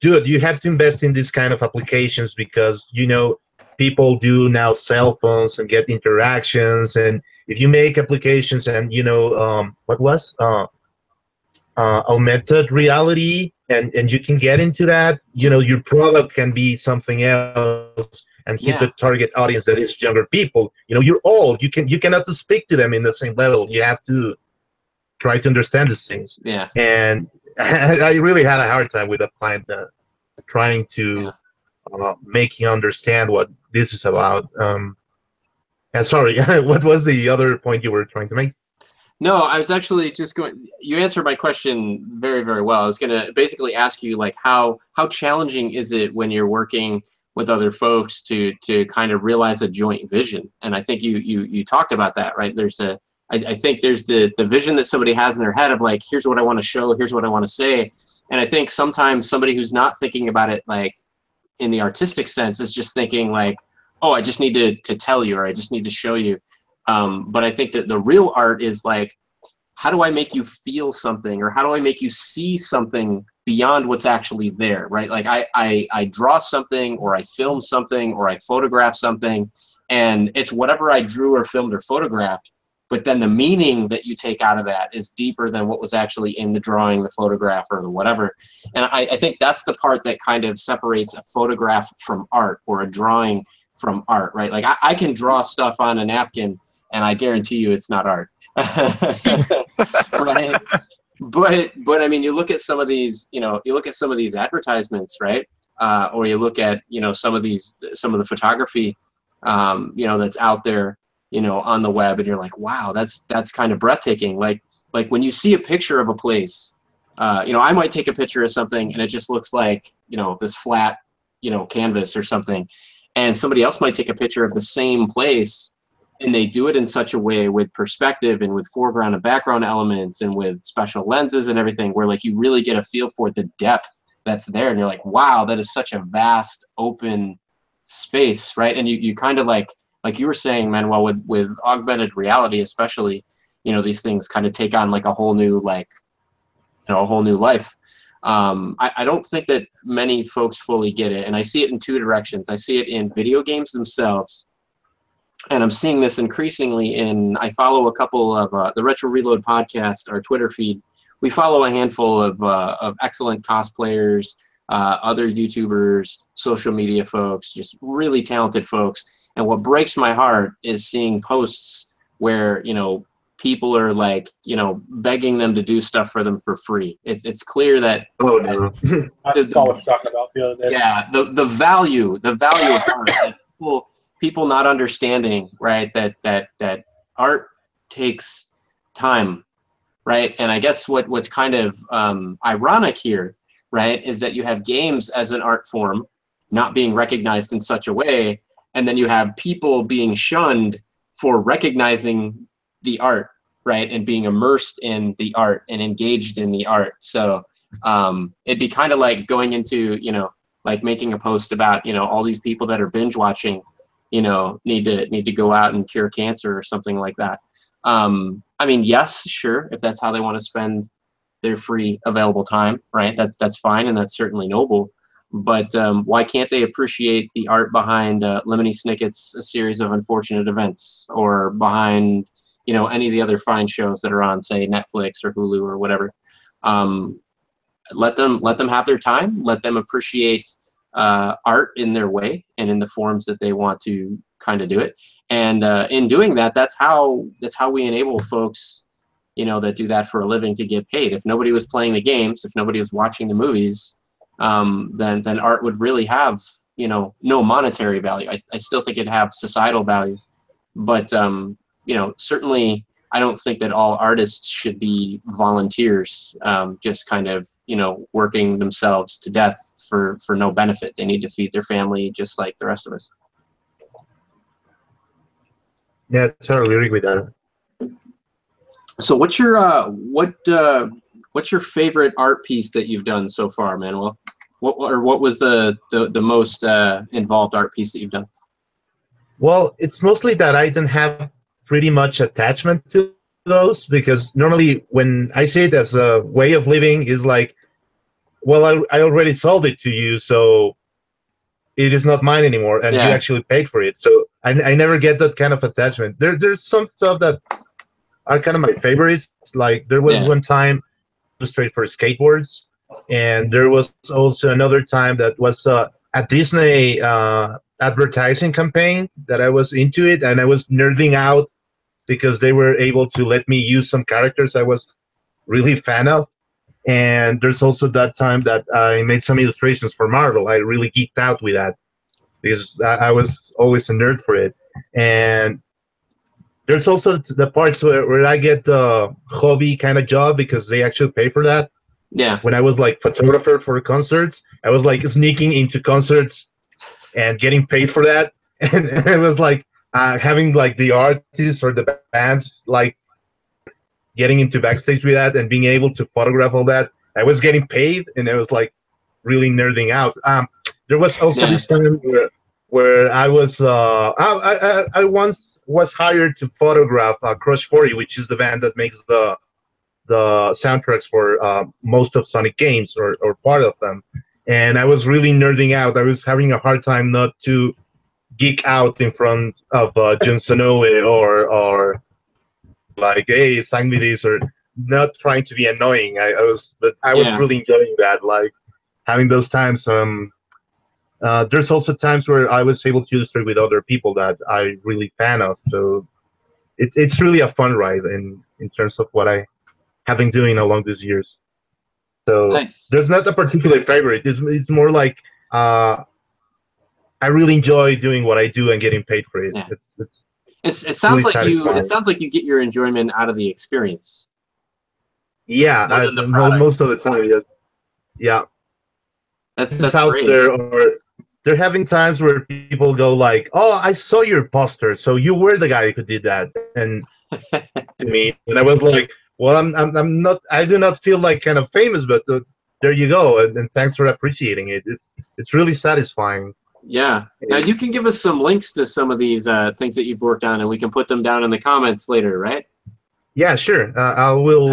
dude, you have to invest in these kind of applications because, you know, people do now cell phones and get interactions. And if you make applications and, you know, augmented reality, and you can get into that, you know, your product can be something else and hit the target audience that is younger people. You know, you're old. You cannot speak to them in the same level. You have to try to understand these things. Yeah. And I really had a hard time with a client trying to make him understand what this is about. And sorry, what was the other point you were trying to make? No, I was actually just going. You answered my question very, very well. I was going to basically ask you, like, how challenging is it when you're working with other folks to kind of realize a joint vision? And I think you talked about that, right? I think there's the vision that somebody has in their head of, like, here's what I want to show, here's what I want to say. And I think sometimes somebody who's not thinking about it, like, in the artistic sense, is just thinking, like, oh, I just need to tell you, or I just need to show you. But I think that the real art is, like, how do I make you feel something, or how do I make you see something beyond what's actually there, right? Like, I draw something, or I film something, or I photograph something, and it's whatever I drew or filmed or photographed, but then the meaning that you take out of that is deeper than what was actually in the drawing, the photograph, or the whatever. And I think that's the part that kind of separates a photograph from art, or a drawing from art, right? Like, I can draw stuff on a napkin, and I guarantee you it's not art. Right? But I mean, you look at some of these, you look at some of these advertisements, right? Or you look at, some of the photography, that's out there, on the web, and you're like, wow, that's kind of breathtaking. Like when you see a picture of a place, I might take a picture of something and it just looks like, this flat, canvas or something. And somebody else might take a picture of the same place, and they do it in such a way with perspective and with foreground and background elements and with special lenses and everything, where, like, you really get a feel for the depth that's there. And you're like, wow, that is such a vast open space, right? And you kind of like you were saying, Manuel, with augmented reality especially, these things kind of take on like a whole new, a whole new life. I don't think that many folks fully get it, and I see it in two directions. I see it in video games themselves, and I'm seeing this increasingly I follow a couple of the Retro Reload podcast, our Twitter feed. We follow a handful of excellent cosplayers, other YouTubers, social media folks, just really talented folks. And what breaks my heart is seeing posts where, people are like, begging them to do stuff for them for free. It's clear that I saw what you're talking about the other day. Yeah, the value of art. People not understanding, right, that art takes time, right? And I guess what's kind of ironic here, right, is that you have games as an art form not being recognized in such a way, and then you have people being shunned for recognizing the art, right, and being immersed in the art and engaged in the art. So it'd be kind of like going into, like making a post about, all these people that are binge watching, need to go out and cure cancer or something like that. I mean, yes, sure, if that's how they want to spend their free available time, right? That's fine, and that's certainly noble. But why can't they appreciate the art behind Lemony Snicket's A Series of Unfortunate Events, or behind, you know, any of the other fine shows that are on, say, Netflix or Hulu or whatever? Let them have their time. Let them appreciate art in their way and in the forms that they want to kind of do it. And in doing that, that's how we enable folks, you know, that do that for a living to get paid. If nobody was playing the games, if nobody was watching the movies, then art would really have, you know, no monetary value. I still think it'd have societal value, but you know, certainly I don't think that all artists should be volunteers, just kind of, you know, working themselves to death for no benefit. They need to feed their family just like the rest of us. Yeah, totally agree with that. So what's your favorite art piece that you've done so far, Manuel? What was the most involved art piece that you've done? Well, it's mostly that I don't have pretty much attachment to those, because normally when I see it as a way of living is like, well, I already sold it to you, so it is not mine anymore, and you actually paid for it. So I never get that kind of attachment. There's some stuff that are kind of my favorites. Like there was one time straight for skateboards, and there was also another time that was a Disney advertising campaign that I was into it, and I was nerding out because they were able to let me use some characters I was really fan of. And there's also that time that I made some illustrations for Marvel. I really geeked out with that because I was always a nerd for it. And there's also the parts where I get the hobby kind of job because they actually pay for that. Yeah. When I was like photographer for concerts, I was like sneaking into concerts and getting paid for that. And it was like having like the artists or the bands like getting into backstage with that and being able to photograph all that. I was getting paid, and I was like really nerding out. There was also this time where I was I once was hired to photograph Crush 40, which is the band that makes the soundtracks for most of Sonic games, or part of them. And I was really nerding out. I was having a hard time not to geek out in front of Jon Sonoe or like, hey, sang me this, or not trying to be annoying. I was really enjoying that, like having those times. There's also times where I was able to illustrate with other people that I really fan of. So it's really a fun ride in terms of what I have been doing along these years. So there's not a particular favorite. It's more like I really enjoy doing what I do and getting paid for it. Yeah. It sounds like it sounds like you get your enjoyment out of the experience. Yeah, most of the time, yes. Yeah. That's out great. there, or they're having times where people go like, "Oh, I saw your poster, so you were the guy who did that," and to me, and I was like, "Well, I'm not. I do not feel like kind of famous, but there you go, and thanks for appreciating it. It's really satisfying." Yeah. Now you can give us some links to some of these things that you've worked on, and we can put them down in the comments later, right? Yeah, sure. I will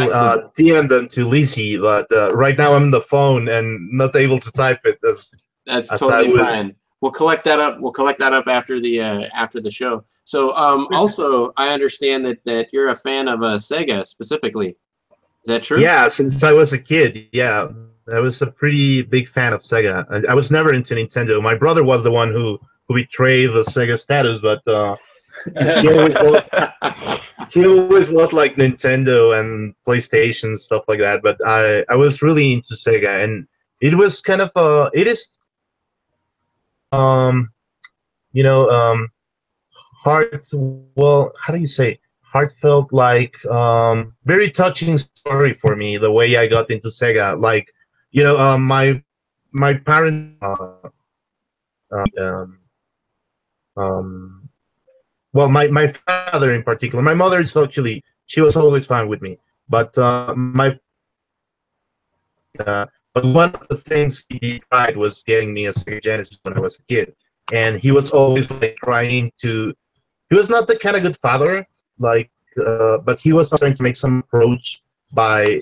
DM them to Lizzie, but right now I'm on the phone and not able to type it. That's totally fine. We'll collect that up. We'll collect that up after the show. So also, I understand that you're a fan of Sega specifically. Is that true? Yeah, since I was a kid. Yeah. I was a pretty big fan of Sega. I was never into Nintendo. My brother was the one who betrayed the Sega status, but he always was like Nintendo and PlayStation, stuff like that. But I was really into Sega, and it was kind of it is how do you say, heartfelt, like very touching story for me, the way I got into Sega. Like, my parents well, my father in particular. My mother is actually, she was always fine with me, but but one of the things he tried was getting me a Sega Genesis when I was a kid, and he was always like trying to. He was not the kind of good father, like, but he was trying to make some approach by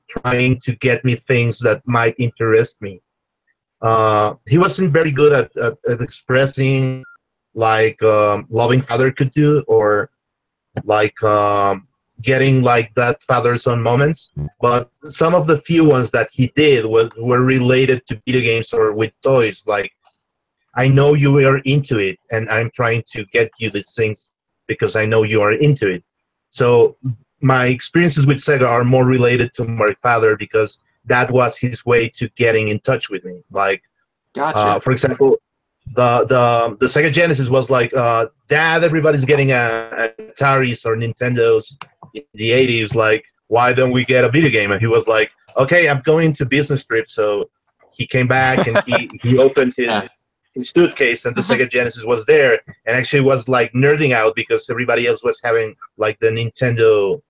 trying to get me things that might interest me. He wasn't very good at expressing like loving father could do, or like getting like that father's own moments. But some of the few ones that he did were related to video games or with toys. Like, I know you are into it, and I'm trying to get you these things because I know you are into it. So my experiences with Sega are more related to my father because that was his way to getting in touch with me. Like, Gotcha. for example, the Sega Genesis was like, Dad, everybody's getting a Ataris or Nintendos in the 80s. Like, why don't we get a video game? And he was like, okay, I'm going to business trip. So he came back and he opened his suitcase, and the Sega Genesis was there, and actually was like nerding out because everybody else was having like the Nintendo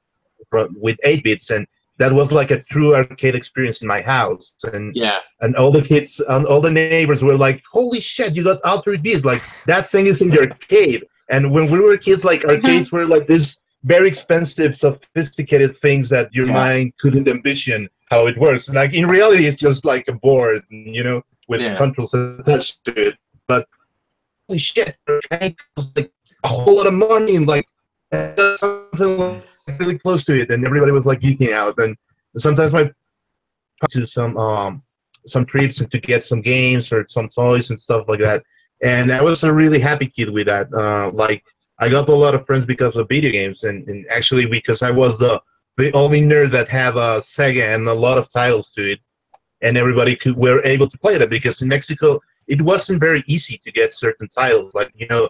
with 8-bits, and that was like a true arcade experience in my house. And all the kids and all the neighbors were like, holy shit, you got Altered Beast, like that thing is in the arcade. And when we were kids, like arcades were like this very expensive, sophisticated things that your mind couldn't envision how it works. And like in reality, it's just like a board, you know, with controls attached to it. But holy shit, arcade was like a whole lot of money, and like something really close to it, and everybody was like geeking out. And sometimes my to some trips to get some games or some toys and stuff like that. And I was a really happy kid with that. Like, I got a lot of friends because of video games, and actually because I was the only nerd that had a Sega and a lot of titles to it, and everybody were able to play that, because in Mexico it wasn't very easy to get certain titles, like, you know,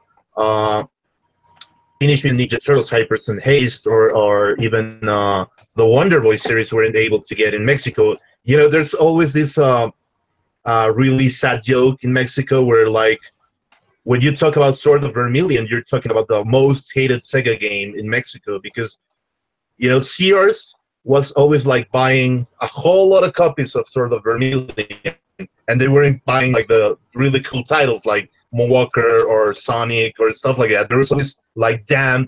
Teenage Mutant Ninja Turtles, Hyper and Haste, or even the Wonder Boy series weren't able to get in Mexico. You know, there's always this really sad joke in Mexico where, like, when you talk about Sword of Vermilion, you're talking about the most hated Sega game in Mexico, because, you know, Sears was always like buying a whole lot of copies of Sword of Vermilion, and they weren't buying like the really cool titles like Moonwalker or Sonic or stuff like that. There was always like damn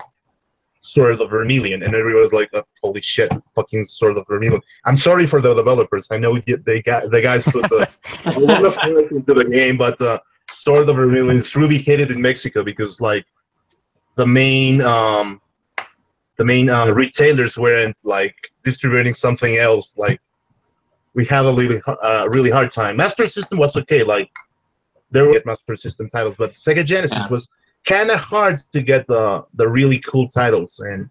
Sword of Vermilion, and everybody was like, oh, holy shit, fucking Sword of Vermilion. I'm sorry for the developers. I know the guys put a lot of effort into the game, but Sword of Vermilion is really hated in Mexico because like the main retailers weren't like distributing something else. Like, we had a really hard time. Master System was okay. Like, there were Master System titles, but Sega Genesis was kind of hard to get the really cool titles. And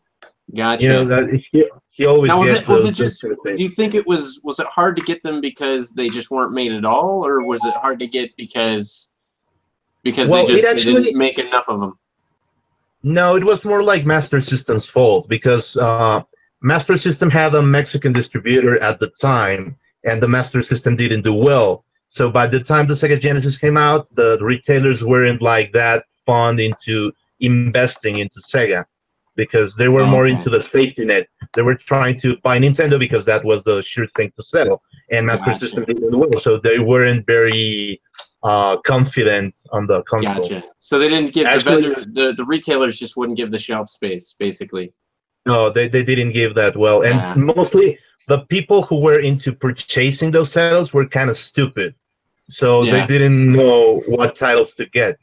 gotcha. You know that he always now, gets was it just? sort of thing. Do you think it was it hard to get them because they just weren't made at all, or was it hard to get because they didn't make enough of them? No, it was more like Master System's fault, because Master System had a Mexican distributor at the time, and the Master System didn't do well. So by the time the Sega Genesis came out, the retailers weren't like that fond into investing into Sega, because they were more into the safety net. They were trying to buy Nintendo because that was the sure thing to sell, and Master System didn't do well, so they weren't very confident on the console. Gotcha. So they didn't give the retailers just wouldn't give the shelf space, basically. No, they didn't give that well, and mostly the people who were into purchasing those titles were kind of stupid, so they didn't know what titles to get.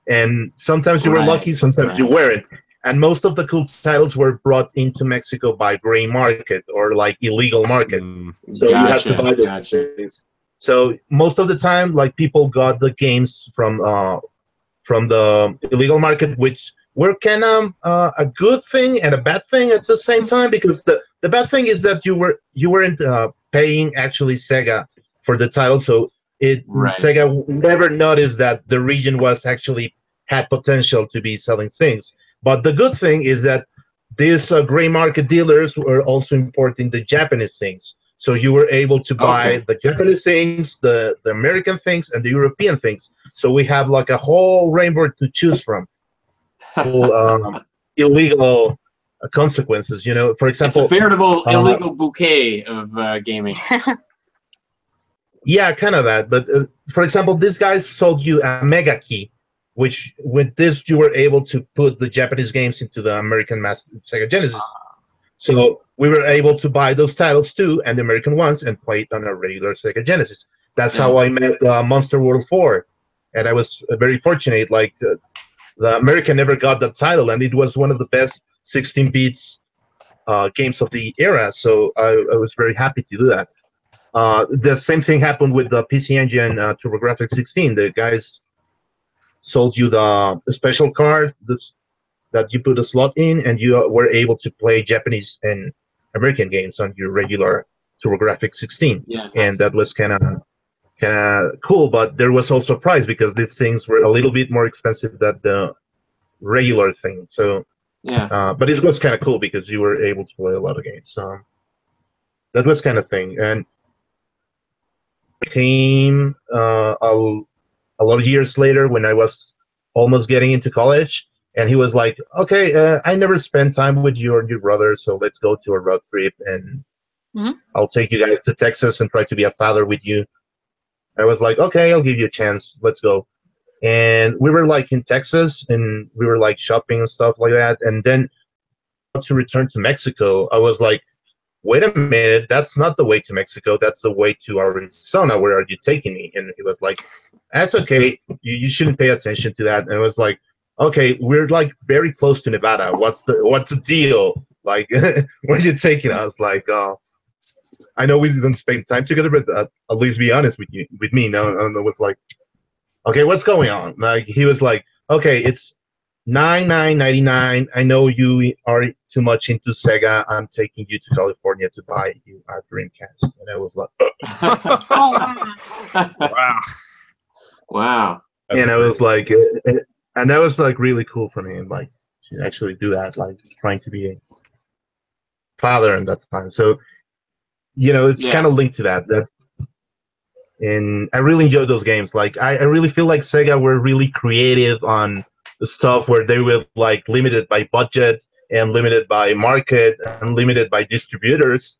And sometimes you were lucky, sometimes you weren't. And most of the cool titles were brought into Mexico by gray market or like illegal market. So you had to buy those things. So most of the time, like, people got the games from the illegal market, which were kind of a good thing and a bad thing at the same time, because the bad thing is that you weren't paying actually Sega for the title, so Sega never noticed that the region was actually had potential to be selling things. But the good thing is that these gray market dealers were also importing the Japanese things. So you were able to buy the Japanese things, the American things, and the European things. So we have like a whole rainbow to choose from. Illegal consequences, you know. For example, it's a veritable illegal bouquet of gaming. Yeah, kind of that. But for example, these guys sold you a Mega Key, which with this you were able to put the Japanese games into the American Sega Genesis. So we were able to buy those titles too, and the American ones, and play it on a regular Sega Genesis. That's how I met Monster World 4, and I was very fortunate. Like the American never got that title, and it was one of the best 16 bits games of the era. So I was very happy to do that. The same thing happened with the PC Engine TurboGrafx 16. The guys sold you the special card that you put a slot in, and you were able to play Japanese and American games on your regular TurboGrafx 16. Yeah. And that was kind of cool, but there was also a price because these things were a little bit more expensive than the regular thing. So yeah, but it was kind of cool because you were able to play a lot of games. That was kind of thing. And came a lot of years later when I was almost getting into college, and he was like, okay, I never spent time with you or your brother, so let's go to a road trip, and I'll take you guys to Texas and try to be a father with you. I was like, okay, I'll give you a chance. Let's go. And we were like in Texas, and we were like shopping and stuff like that. And then to return to Mexico, I was like, wait a minute, that's not the way to Mexico. That's the way to Arizona. Where are you taking me? And he was like, that's okay. You shouldn't pay attention to that. And I was like, okay, we're like very close to Nevada. What's the deal? Like, where are you taking us? Like, I know we didn't spend time together, but at least be honest with me. No, it was like, okay, what's going on? Like, he was like, okay, it's $99.99. I know you are too much into Sega. I'm taking you to California to buy you a Dreamcast. And I was like, Wow. wow. That's and I was like, and that was like really cool for me, like to actually do that, like trying to be a father in that time. So, you know, it's kind of linked to that. And I really enjoy those games. Like, I really feel like Sega were really creative on the stuff where they were like limited by budget and limited by market and limited by distributors.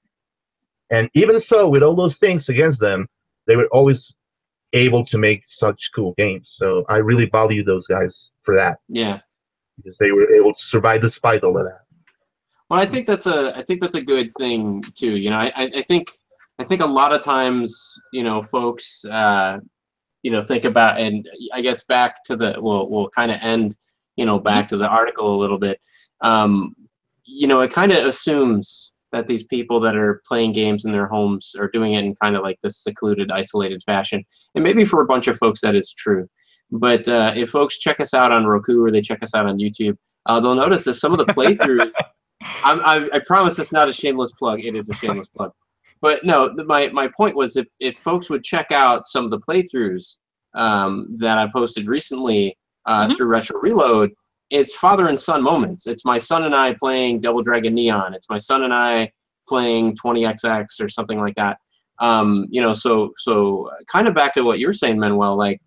And even so, with all those things against them, they were always able to make such cool games. So I really value those guys for that. Yeah. Because they were able to survive despite all of that. Well, I think that's a good thing too. You know, I think a lot of times, you know, folks, you know, think about, and I guess back to the, we'll kind of end, you know, back to the article a little bit. You know, it kind of assumes that these people that are playing games in their homes are doing it in kind of like this secluded, isolated fashion. And maybe for a bunch of folks that is true. But if folks check us out on Roku or they check us out on YouTube, they'll notice that some of the playthroughs, I promise it's not a shameless plug. It is a shameless plug. But no, my point was if folks would check out some of the playthroughs that I posted recently through Retro Reload, it's father and son moments. It's my son and I playing Double Dragon Neon. It's my son and I playing 20XX or something like that. You know, so kind of back to what you were saying, Manuel. Like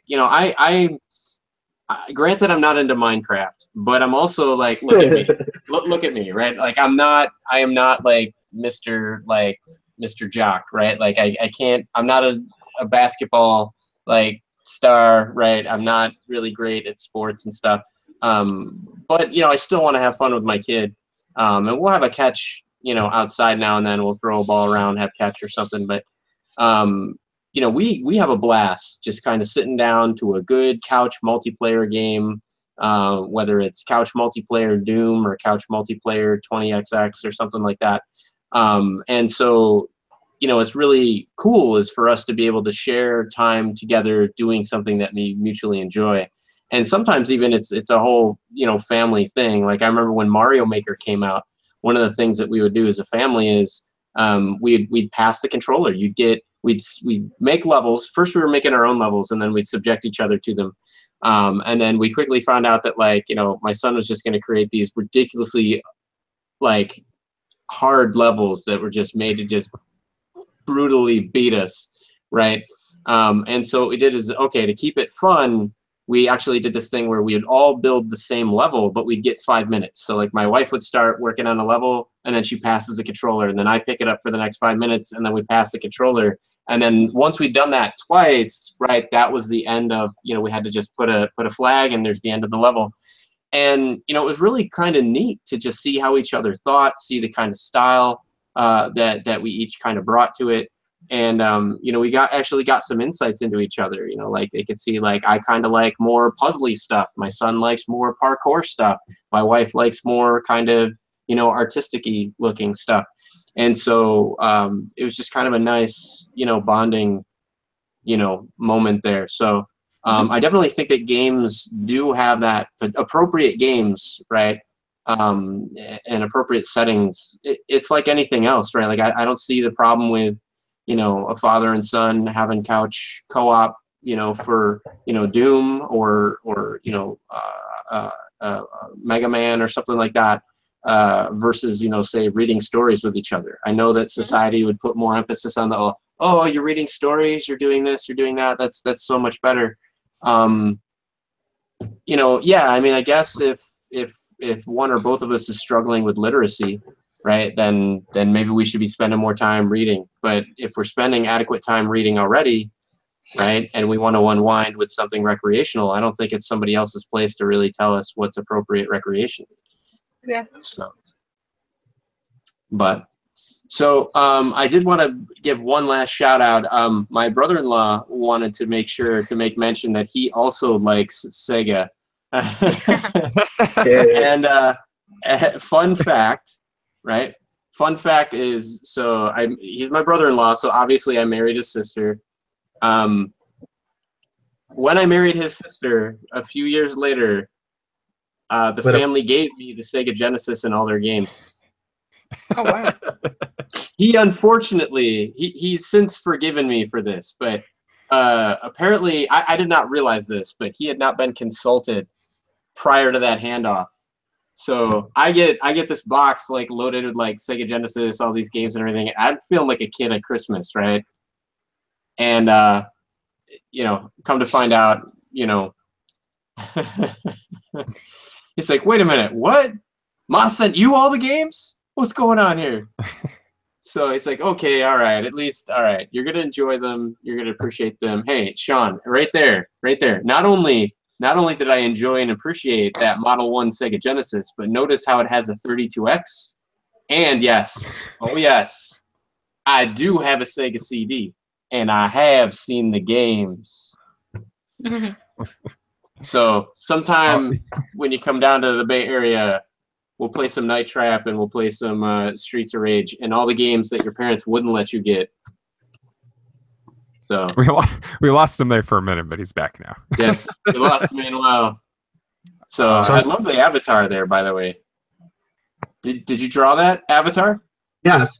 you know, I granted I'm not into Minecraft, but I'm also like, look at me, look at me, right? Like I am not like Mr. Jock, right? Like I can't. I'm not a basketball like star, right? I'm not really great at sports and stuff. But you know, I still want to have fun with my kid, and we'll have a catch, you know, outside now and then. We'll throw a ball around, have catch or something. But you know, we have a blast just kind of sitting down to a good couch multiplayer game, whether it's couch multiplayer Doom or couch multiplayer 20XX or something like that. And so, you know, it's really cool is for us to be able to share time together doing something that we mutually enjoy. And sometimes even it's a whole, you know, family thing. Like I remember when Mario Maker came out, one of the things that we would do as a family is we'd pass the controller. We'd make levels. First we were making our own levels, and then we'd subject each other to them. And then we quickly found out that, like, you know, my son was just going to create these ridiculously like hard levels that were just made to just brutally beat us, right? And so what we did is, okay, to keep it fun, we actually did this thing where we would all build the same level, but we'd get 5 minutes. So like my wife would start working on a level, and then she passes the controller, and then I pick it up for the next 5 minutes, and then we pass the controller. And then once we'd done that twice, right, that was the end of, you know, we had to just put a flag, and there's the end of the level. And, you know, it was really kind of neat to just see how each other thought, see the kind of style that we each kind of brought to it. And, you know, we actually got some insights into each other, you know, like they could see, like, I kind of like more puzzly stuff. My son likes more parkour stuff. My wife likes more kind of, you know, artistic-y looking stuff. And so it was just kind of a nice, you know, bonding, you know, moment there. So I definitely think that games do have that, appropriate games, right? And appropriate settings. It's like anything else, right? Like I don't see the problem with, you know, a father and son having couch co-op, you know, for, you know, Doom or you know, Mega Man or something like that, versus, you know, say reading stories with each other. I know that society would put more emphasis on the, oh, you're reading stories, you're doing this, you're doing that. That's so much better. You know, yeah, I mean, I guess if one or both of us is struggling with literacy, right, then maybe we should be spending more time reading. But if we're spending adequate time reading already, right, and we want to unwind with something recreational, I don't think it's somebody else's place to really tell us what's appropriate recreation. Yeah. So I did want to give one last shout out. My brother-in-law wanted to make sure to make mention that he also likes Sega. And fun fact, right? Fun fact is, so he's my brother-in-law, so obviously I married his sister. When I married his sister, a few years later, the family gave me the Sega Genesis and all their games. Oh, wow. He unfortunately, he's since forgiven me for this, but apparently, I did not realize this, but he had not been consulted prior to that handoff. So I get this box like loaded with like Sega Genesis, all these games and everything. I'm feeling like a kid at Christmas, right? And you know, come to find out, you know, it's like, wait a minute, what? Ma sent you all the games? What's going on here? So it's like, okay, all right, at least, all right, you're gonna enjoy them, you're gonna appreciate them. Hey, Sean, right there. Not only did I enjoy and appreciate that Model 1 Sega Genesis, but notice how it has a 32X. And yes, oh yes, I do have a Sega CD, and I have seen the games. So sometime when you come down to the Bay Area, we'll play some Night Trap and we'll play some Streets of Rage and all the games that your parents wouldn't let you get. So we lost him there for a minute, but he's back now. Yes, we lost Manuel. So I love the avatar there, by the way. Did you draw that avatar? Yes,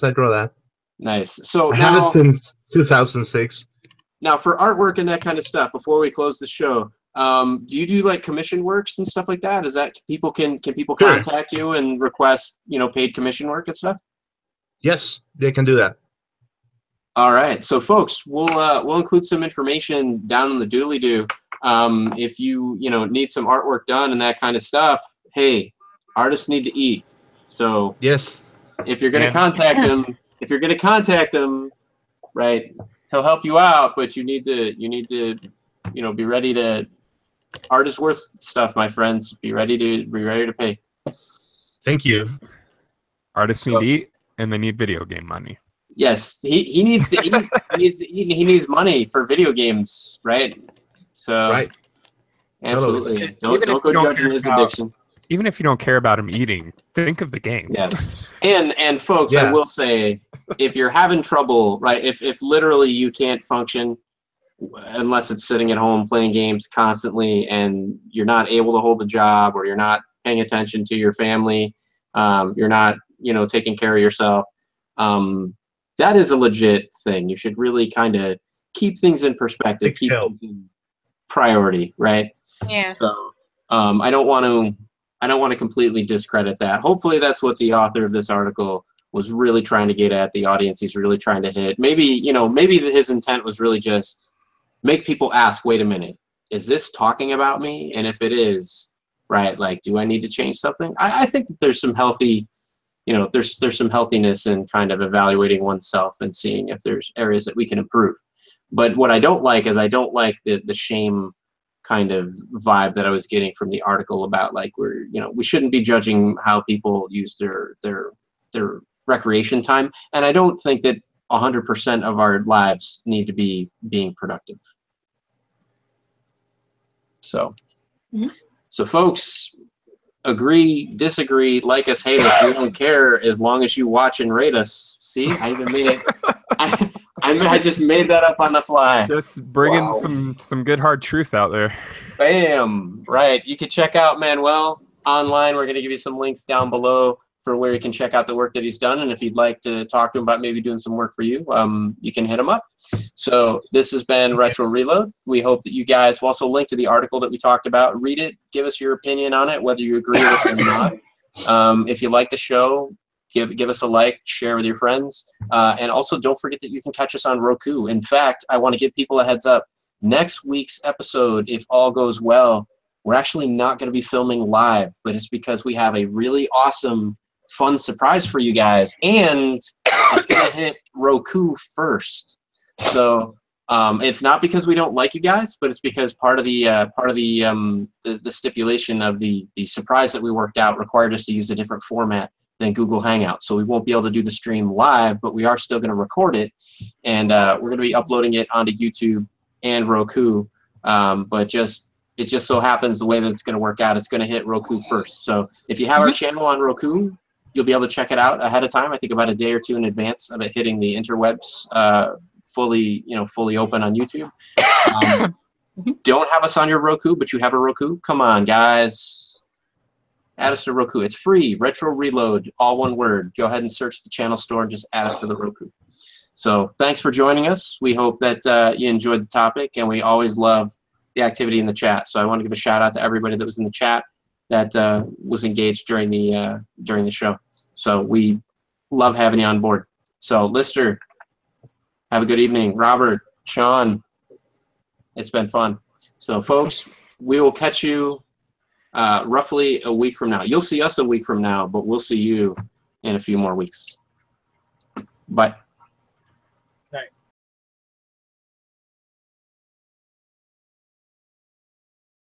I draw that. Nice. So I have it since 2006. Now, for artwork and that kind of stuff, before we close the show, do you do like commission works and stuff like that? Is that people can people contact you and request, you know, paid commission work and stuff? Yes, they can do that. All right, so folks, we'll include some information down in the doobly-doo. If you need some artwork done and that kind of stuff, hey, artists need to eat. So yes, if you're gonna contact him, right, he'll help you out, but you need to be ready to. Art is worth stuff, my friends. Be ready to pay. Thank you. Artists need to eat, and they need video game money. Yes, he needs to eat. He needs to eat, and he needs money for video games, right? So, right. Absolutely. Totally. Don't go judging his addiction. Even if you don't care about him eating, think of the games. Yes. And folks, I will say, if you're having trouble, right? If literally you can't function unless it's sitting at home playing games constantly, and you're not able to hold a job, or you're not paying attention to your family, you're not taking care of yourself. That is a legit thing. You should really kind of keep things in perspective, keep things in priority, right? Yeah. So I don't want to completely discredit that. Hopefully that's what the author of this article was really trying to get at, the audience he's really trying to hit. Maybe his intent was really just make people ask, wait a minute, is this talking about me? And if it is, right, like, do I need to change something? I think that there's some healthy, there's some healthiness in kind of evaluating oneself and seeing if there's areas that we can improve. But what I don't like is I don't like the shame kind of vibe that I was getting from the article about like we shouldn't be judging how people use their recreation time, and I don't think that 100% of our lives need to be being productive. So, so folks, agree, disagree, like us, hate us, we don't care as long as you watch and rate us. See, I even made it. I just made that up on the fly. Just bringing some good hard truth out there. Bam! Right. You can check out Manuel online. We're going to give you some links down below for where you can check out the work that he's done. And if you'd like to talk to him about maybe doing some work for you, you can hit him up. So this has been Retro Reload. We hope that you guys will also link to the article that we talked about. Read it. Give us your opinion on it, whether you agree with us or not. If you like the show, give us a like, share with your friends. And also don't forget that you can catch us on Roku. In fact, I want to give people a heads up. Next week's episode, if all goes well, we're actually not going to be filming live, but it's because we have a really awesome, fun surprise for you guys, and it's going to hit Roku first. So it's not because we don't like you guys, but it's because part of the stipulation of the surprise that we worked out required us to use a different format than Google Hangout. So we won't be able to do the stream live, but we are still going to record it, and we're going to be uploading it onto YouTube and Roku. But it just so happens the way that it's going to work out, it's going to hit Roku first. So if you have our channel on Roku, you'll be able to check it out ahead of time. I think about a day or two in advance of it hitting the interwebs, fully open on YouTube. Don't have us on your Roku, but you have a Roku. Come on, guys. Add us to Roku. It's free. Retro Reload, all one word. Go ahead and search the channel store and just add us to the Roku. So thanks for joining us. We hope that you enjoyed the topic, and we always love the activity in the chat. So I want to give a shout out to everybody that was in the chat that was engaged during the show. So we love having you on board. So Lister, have a good evening. Robert, Sean, it's been fun. So folks, we will catch you roughly a week from now. You'll see us a week from now, but we'll see you in a few more weeks. Bye.